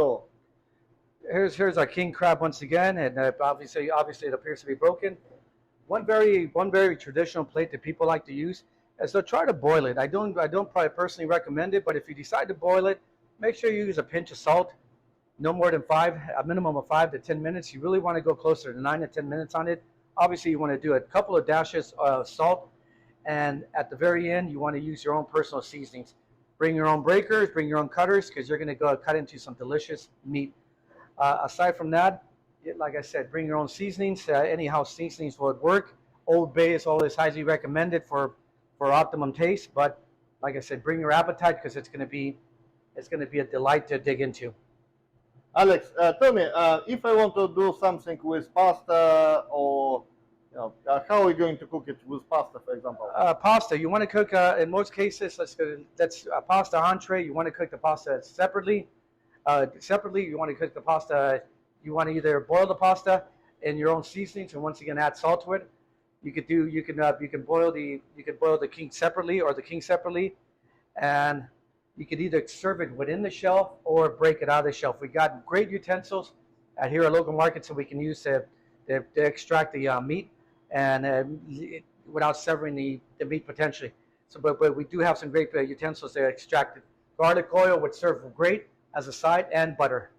So Here's our king crab once again, and obviously it appears to be broken. One very traditional plate that people like to use is they'll try to boil it. I don't probably personally recommend it, but if you decide to boil it, make sure you use a pinch of salt, no more than a minimum of 5 to 10 minutes. You really want to go closer to 9 to 10 minutes on it. Obviously, you want to do a couple of dashes of salt, and at the very end, you want to use your own personal seasonings. Bring your own breakers, bring your own cutters, because you're going to go cut into some delicious meat. Aside from that, like I said, bring your own seasonings. Any house seasonings would work. Old Bay is always highly recommended for optimum taste. But like I said, bring your appetite because it's going to be a delight to dig into. Alex, tell me, if I want to do something with pasta, or how are we going to cook it with pasta, for example? Pasta, you want to cook in most cases. That's a pasta entree. You want to cook the pasta separately. You want to cook the pasta. You want to either boil the pasta in your own seasonings, and once again add salt to it. You can boil the king separately or the king separately, and you could either serve it within the shelf or break it out of the shelf. We got great utensils at here at local markets that we can use to extract the meat and without severing the meat potentially. So, but we do have some great utensils that extract it. Garlic oil would serve great as a side, and butter.